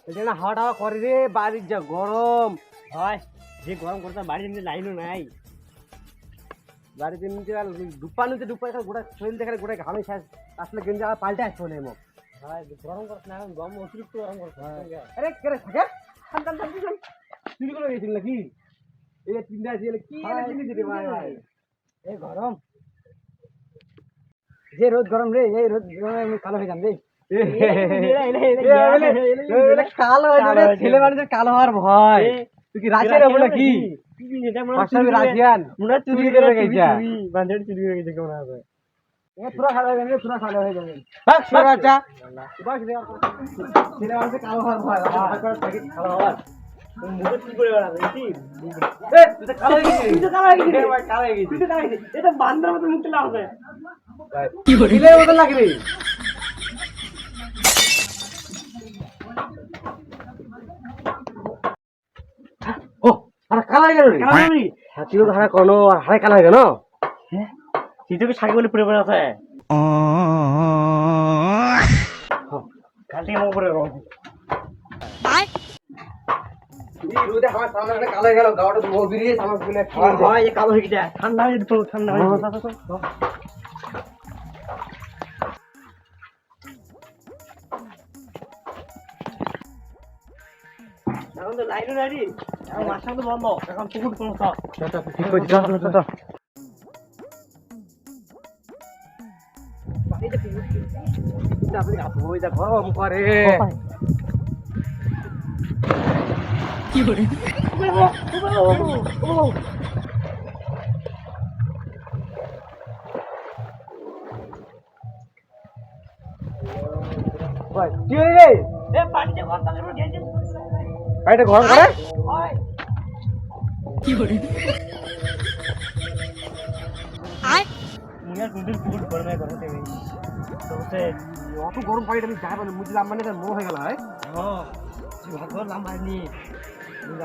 এটা না হাওয়া টাওয়া করে রে, বাড়ির যা গরম হয়, যে গরম করতে বাড়ির এমনি লাইনও নাই। বাড়িতে এমনিতে ডুপানুতে ডুপাই গোটা শরীর দেখালে গোটা ঘামে শেষ, আসলে গেঞ্জি আমার পাল্টে আসছে মনে হয়। হ্যাঁ গরম করছে না, এখন গরম অতিরিক্ত গরম করছে। আরে কেরে থাকে চুরি করে গেছিল নাকি? এই চিন্তা ছিল কি জিনিস রে ভাই, এই গরম যে রোদ গরম রে, এই রোদ গরমে আমি কালো হয়ে যাম রে। কালো হয়ে যাবে ছেলে মানুষের, কালো হওয়ার ভয়। তুই কি রাশিয়ার হবো নাকি? রাশিয়ান চুরি করে গেছে, চুরি করে গেছে কেমন হবে? পুরা কালো হয়ে যাবে, পুরা কালো হয়ে যাবে। ছেলে মানুষের কালো হওয়ার ভয়, কালো হওয়ার বান্দার মতো মুখে লাগবে, লাগবে। ও আর কালা হয়ে গেল রে, হাতিও হারা কোনো আর হারে কালা হয়ে গেল। হ্যাঁ সিটুকে সাকি বলে পুরে পড়ে আছে, কালকে আমার উপরে রং রোদে আমার সামনে কালো হয়ে গেল, গাওটা তো মোহ বেরিয়ে আমার গুলো হয় এই কালো হয়ে গেছে। ঠান্ডা হয়ে যেত, ঠান্ডা হয়ে যেত। এখন তো লাইনও নাই রে, এখন মাছ তো বন্ধ, এখন পুকুর কোন সব ঠিক করে দিলাম। গরম করে কি করে ঘর করে কি করে অত গরম পানিটা আমি যাই মুঝে লাম্বা নিয়ে মোহ হয়ে গেল। হয় লাম্বা নিয়ে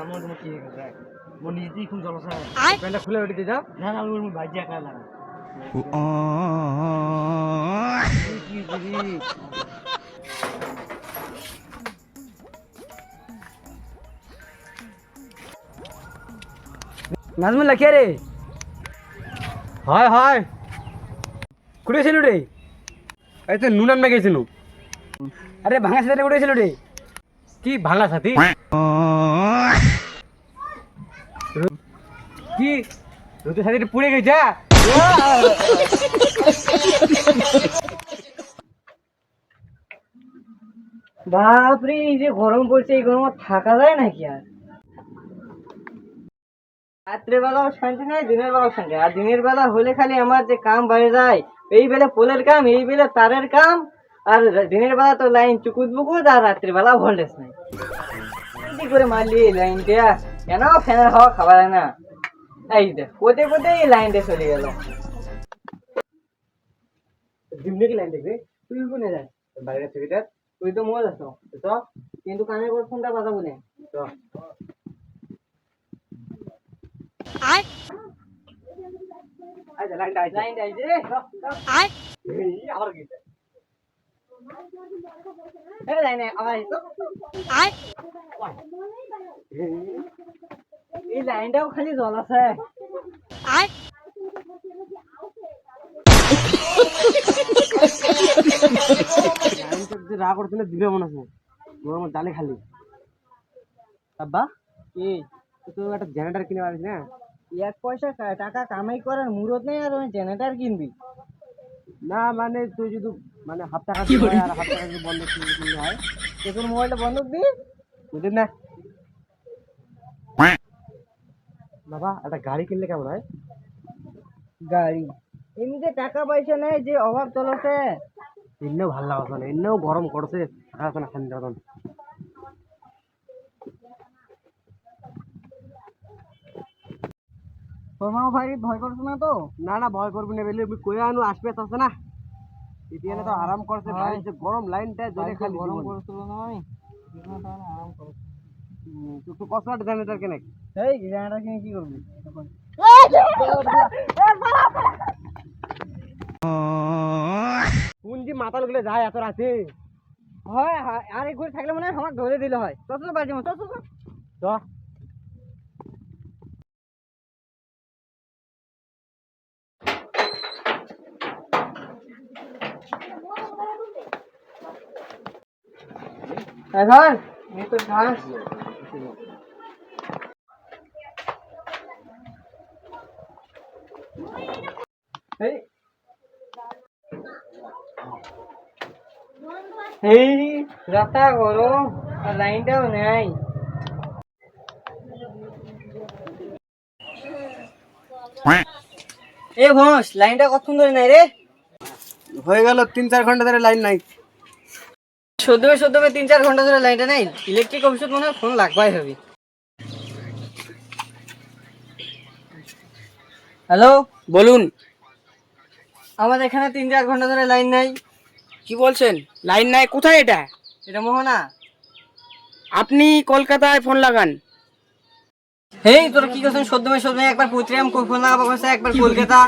আমার কি হয়ে গেছে, মোর নিজেই খুব জলসা প্যান্টটা খুলে উঠে যা। না না ওর বাইরে একা লাগা নাজমুল্লাহ কে রে? হয় হয় কুড়ে ছিল রে, এই তো নুন আনবে গেছিল। আরে ভাঙা সাথে উঠেছিল রে। কি ভাঙা সাথী? কি রুটি সাথে পুড়ে গেছে? বাপরে এই যে গরম পড়ছে, এই গরম থাকা যায় নাকি? আর রাত্রেবেলাও শান্তি নাই, দিনের বেলাও শান্তি। আর দিনের বেলা হলে খালি আমার যে কাম বেড়ে যায়, এই বেলা পোলের কাম, এই বেলা তারের কাম। আর দিনের বেলা তো লাইন চুকুত বুকুত, আর রাত্রিবেলা ভোল্টেজ নাই। কি করে মারলি এই লাইনটা? কেন ফ্যানের হাওয়া খাওয়া যায় না? এই দেখ কোথায় কোথায় এই লাইনটা চলে গেল। দিমনে কি লাইন দেখবে? তুই কোনে যাস বাইরে থেকে? তুই তো মজা আছো তো, কিন্তু কানে করে ফোনটা বাজাবো না তো। এই লাইনটাও খালি জল আছে। রাগ করতে দূরে মনে আছে গরমের ডালে খালি। আব্বা কি তুই একটা জেনারেটর কিনে পারিস না? এক পয়সা টাকা কামাই করার মুরত নেই আর জেনারেটর কিনবি না? মানে তুই যদি মানে হাফ টাকা আর হাফ টাকা যদি বন্ধ কিনলে হয়, তোর মোবাইলটা বন্ধক দি বুঝলি না? বাবা একটা গাড়ি কিনলে কেমন হয়? গাড়ি এমনিতে টাকা পয়সা নেই, যে অভাব চলছে। এমনিও ভালো লাগছে না, এমনিও গরম করছে, না ঠান্ডা এখন। তোমার ভাই ভয় করছো না তো? না না ভয় করবি না, বলে কই আনু আসবে আছে না, এখানে তো আরাম করছে। বাড়িতে গরম লাইনটা জলে খালি গরম করছিল নয়, এখানে তো আরাম করছে। তুই কত টাকা জেনারেটর কিনে? এই জেনারেটর কিনে কি করবি এখন? কোন যে মাথা লোকলে যায় এত রাতে? হয় আর এক ঘুরে থাকলে মনে হয় আমার ধরে দিলে হয়। চল চল বাড়ি চল চল চ। এখন এই তো ঘাস এই এই রাস্তা গরম আর লাইনটাও নেই। এ ঘোষ লাইনটা কতক্ষণ ধরে নাই রে? হয়ে গেল 3-4 ঘন্টা ধরে লাইন নাই। সদ্যমে 3-4 ঘন্টা ধরে লাইনটা নাই। ইলেকট্রিক অফিসে মনে হয় ফোন লাগবাই হবে। হ্যালো বলুন। আমাদের এখানে 3-4 ঘন্টা ধরে লাইন নাই। কি বলছেন? লাইন নাই? কোথায় এটা? এটা মোহনা। আপনি কলকাতায় ফোন লাগান। হেই তোরা কি করছেন? সদ্যমে একবার পত্রিকাম ফোন লাগাবো কইছে, একবার কলকাতা।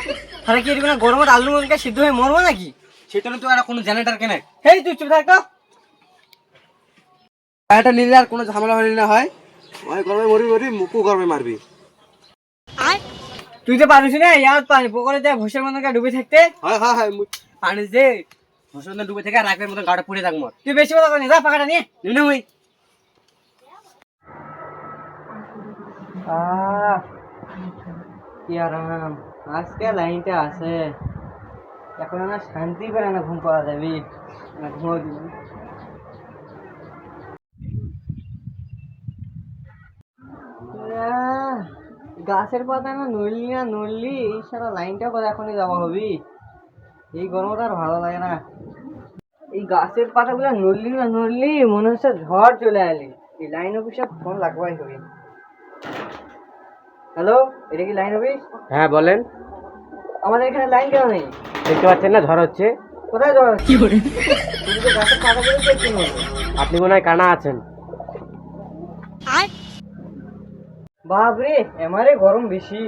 আরে কি এরকম গরমত আলু মুরগা সিদ্ধ হয়ে মরবো নাকি? সেটা তো আর কোনো জেনারেটর কেনে। হেই তুই চুপ থাক তো। এটা নিলে আর কোনো ঝামেলা হইলে না হয়। ওই গরমে মরবি মুকু গরমে মারবি। তুই তো পারিস না ইয়ার পানি পকড়ে যায় ভুষের মতন ডুবে থাকতে। হ্যাঁ পানি যে হোসেন ডুবে থেকে রাখের মতো গাড়ি পুড়ে থাক মর। তুই বেশি কথা কইনি, যা পাকাটা নিয়ে নিনে ওই কি আরাম। আজকে লাইনটা আছে, এখন না শান্তি করে না ঘুম পাওয়া যাবি না ঘুমো দিবি। গাছের পাতা না নড়লি এই সারা লাইনটা করে এখনই যাওয়া হবি। এই গরমটা আর ভালো লাগে না। এই গাছের পাতাগুলো নড়লি মনে হচ্ছে ঝড় চলে আলি। এই লাইন অফিসে ফোন লাগবাই হবি। হ্যালো, এটা কি লাইন অফিস? হ্যাঁ বলেন। আমাদের এখানে লাইন কেন নেই? দেখতে পাচ্ছেন না ঝড় হচ্ছে। কোথায় ঝড় হচ্ছে? তুমি তো গাছের পাতাগুলো দেখতে নেই। আপনি মনে হয় কানা আছেন। বাপরে এমারে গরম বেশি।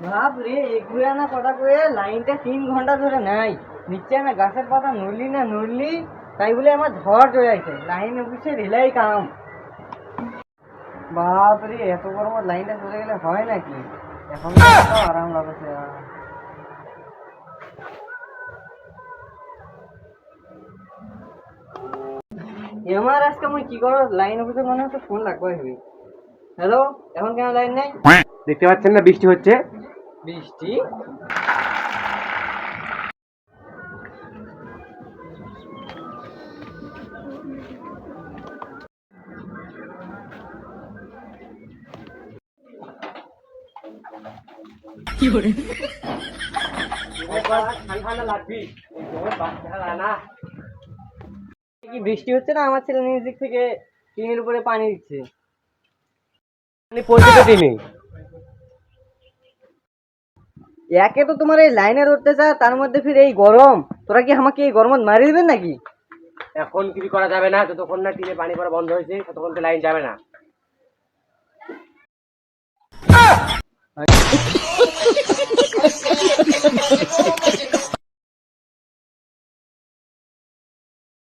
বাপরে এগুলো না কথা কয়ে লাইনটা 3 ঘন্টা ধরে নাই। নিচে না গাছের পাতা নড়লি তাই বলে আমার ঝড় চলে আসে। লাইন অফিসে ঢিলাই কাম। বাপরে এত গরমত লাইনটা চলে গেলে হয় নাকি? এখন তো আরাম লাগছে। আমার আজকে আমি কি করো লাইন অফিসে মনে হচ্ছে ফোন লাগবে হবি। হ্যালো, এখন কেন লাইন নাই? দেখতে পাচ্ছেন না বৃষ্টি হচ্ছে। বৃষ্টি? কি করে ঠান্ডা লাগবি কি বৃষ্টি হচ্ছে না? আমার ছেলে নিজ দিক থেকে টিনের উপরে পানি দিচ্ছে। একে তো তোমার এই লাইনের অত্যাচার, তার মধ্যে ফির এই গরম। তোরা কি আমাকে এই গরমত মারি দিবেন নাকি? এখন কিছু করা যাবে না, যতক্ষণ না টিনে পানি পড়া বন্ধ হয়েছে ততক্ষণ তো লাইন যাবে না।